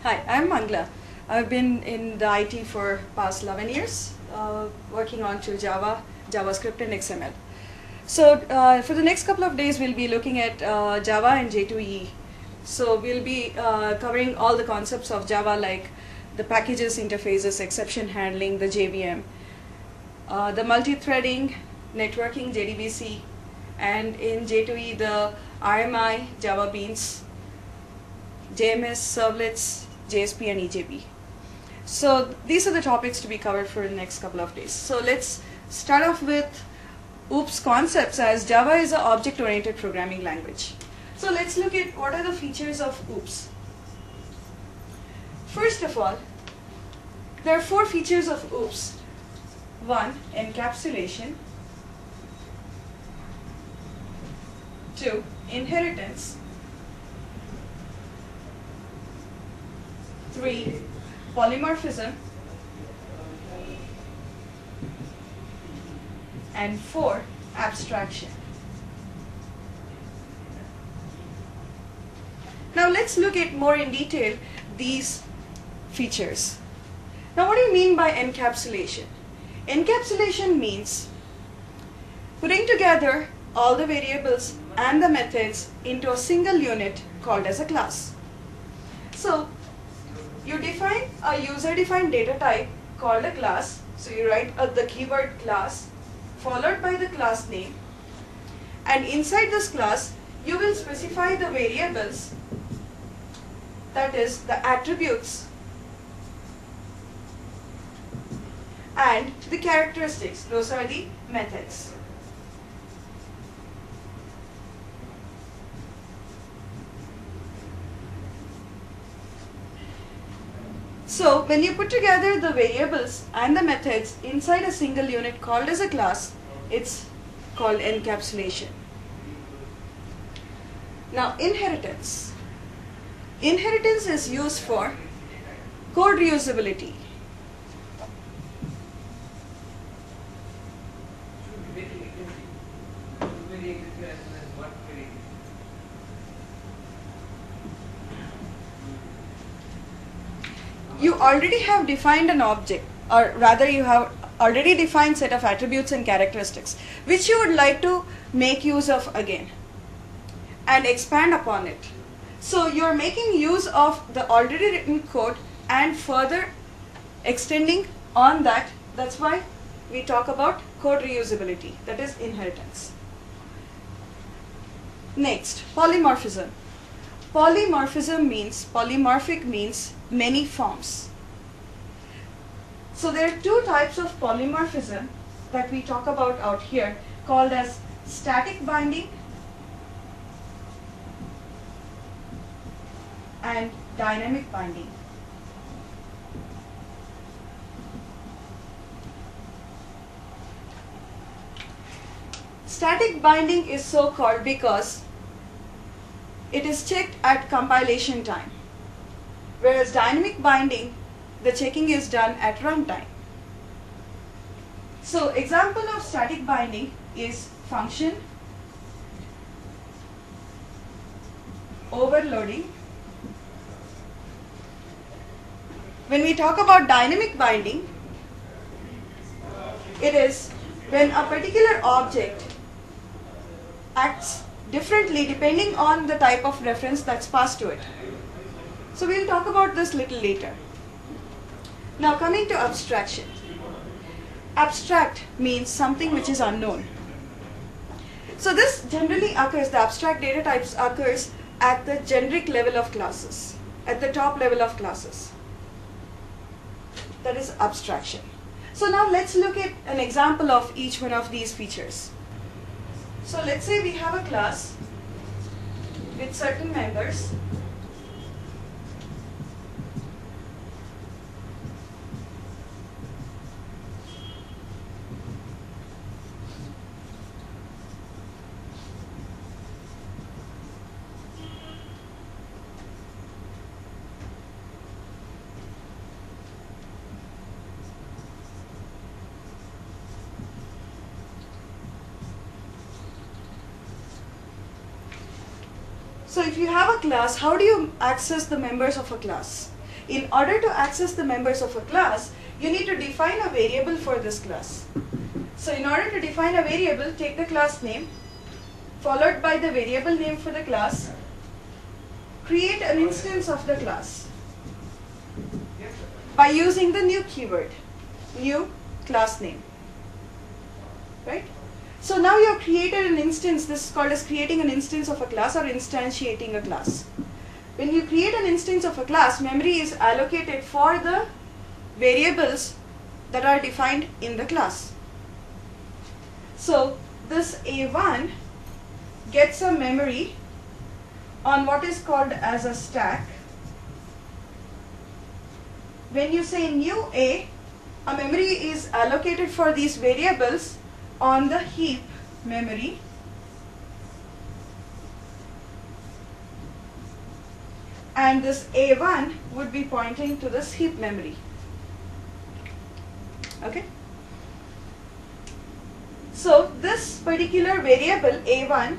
Hi, I'm Mangla. I've been in the IT for past 11 years, working on to Java, JavaScript, and XML. So for the next couple of days, we'll be looking at Java and J2EE. So we'll be covering all the concepts of Java, like the packages, interfaces, exception handling, the JVM, the multi-threading, networking, JDBC, and in J2EE, the RMI, Java Beans, JMS, servlets, JSP, and EJB. So these are the topics to be covered for the next couple of days. So let's start off with OOPS concepts, as Java is an object-oriented programming language. So let's look at what are the features of OOPS. First of all, there are 4 features of OOPS. 1. Encapsulation. 2. Inheritance. 3. Polymorphism. And 4. Abstraction. Now let's look at more in detail these features. Now what do you mean by encapsulation? Encapsulation means putting together all the variables and the methods into a single unit called as a class. So you define a user-defined data type called a class. So you write the keyword class followed by the class name, and inside this class you will specify the variables, that is the attributes, and the characteristics, those are the methods. So when you put together the variables and the methods inside a single unit called as a class, it's called encapsulation. Now inheritance. Inheritance is used for code reusability. You already have defined an object, or rather you have already defined set of attributes and characteristics which you would like to make use of again and expand upon it. So you are making use of the already written code and further extending on that. That's why we talk about code reusability, that is inheritance. Next, polymorphism. Polymorphism means, polymorphic means many forms. So there are 2 types of polymorphism that we talk about out here, called as static binding and dynamic binding. Static binding is so called because it is checked at compilation time, whereas dynamic binding, the checking is done at runtime. So example of static binding is function overloading. When we talk about dynamic binding, it is when a particular object acts differently depending on the type of reference that's passed to it. So we'll talk about this little later. Now coming to abstraction. Abstract means something which is unknown. So this generally occurs, the abstract data types occurs at the generic level of classes, at the top level of classes. That is abstraction. So now let's look at an example of each one of these features. So let's say we have a class with certain members. So if you have a class, how do you access the members of a class? in order to access the members of a class, you need to define a variable for this class. So in order to define a variable, take the class name, followed by the variable name for the class, create an instance of the class by using the new keyword, new class name, right? So now you have created an instance. This is called as creating an instance of a class or instantiating a class. When you create an instance of a class, memory is allocated for the variables that are defined in the class. So this A1 gets a memory on what is called as a stack. When you say new A memory is allocated for these variables on the heap memory, and this A1 would be pointing to this heap memory. Okay? So this particular variable A1,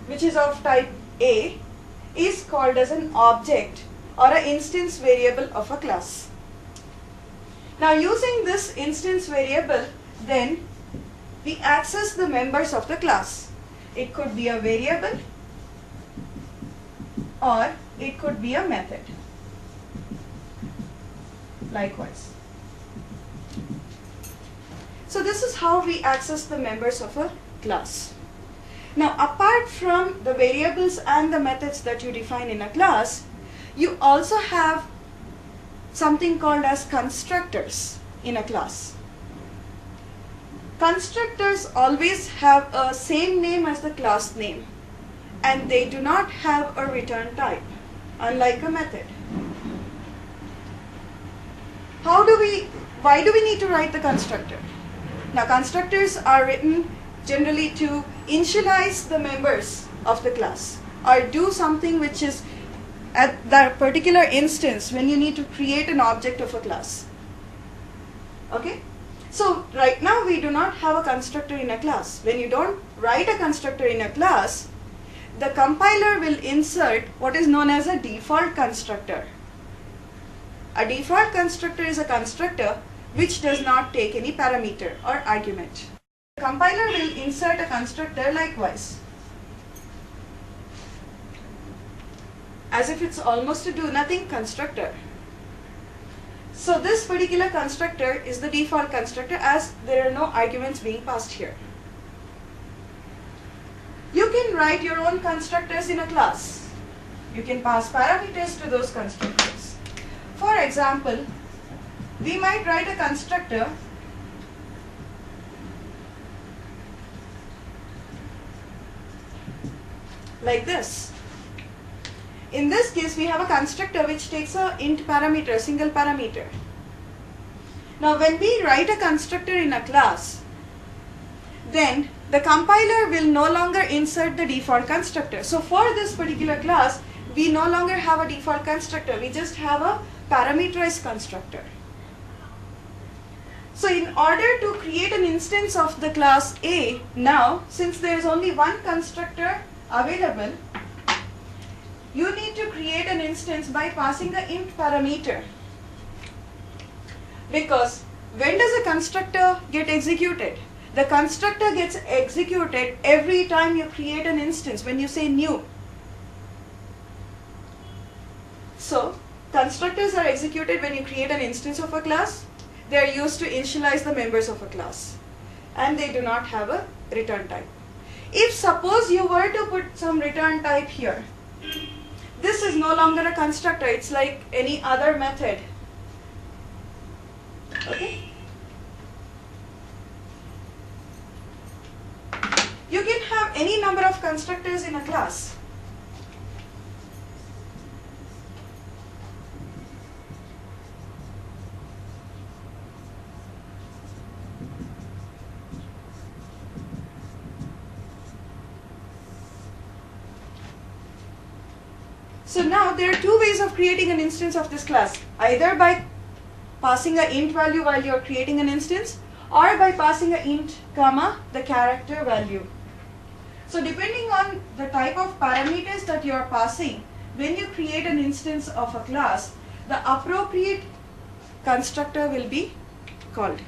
which is of type A, is called as an object or an instance variable of a class. Now using this instance variable, then we access the members of the class. It could be a variable or it could be a method. Likewise. So this is how we access the members of a class. Now apart from the variables and the methods that you define in a class, you also have something called as constructors in a class. Constructors always have a same name as the class name, and they do not have a return type, unlike a method. Why do we need to write the constructor? Now constructors are written generally to initialize the members of the class or do something which is at that particular instance when you need to create an object of a class. Okay? So right now we do not have a constructor in a class. When you don't write a constructor in a class, the compiler will insert what is known as a default constructor. A default constructor is a constructor which does not take any parameter or argument. The compiler will insert a constructor likewise, as if it's almost a do-nothing constructor. So this particular constructor is the default constructor, as there are no arguments being passed here. You can write your own constructors in a class. You can pass parameters to those constructors. For example, we might write a constructor like this. In this case, we have a constructor which takes a int parameter, a single parameter. Now when we write a constructor in a class, then the compiler will no longer insert the default constructor. So for this particular class, we no longer have a default constructor, we just have a parameterized constructor. So in order to create an instance of the class A, now since there is only one constructor available, you need to create an instance by passing the int parameter. Because when does a constructor get executed? The constructor gets executed every time you create an instance, when you say new. So constructors are executed when you create an instance of a class. They are used to initialize the members of a class, and they do not have a return type. If suppose you were to put some return type here, this is no longer a constructor, it's like any other method. Okay? You can have any number of constructors in a class. So now there are two ways of creating an instance of this class. Either by passing an int value while you are creating an instance, or by passing an int comma the character value. So depending on the type of parameters that you are passing, when you create an instance of a class, the appropriate constructor will be called.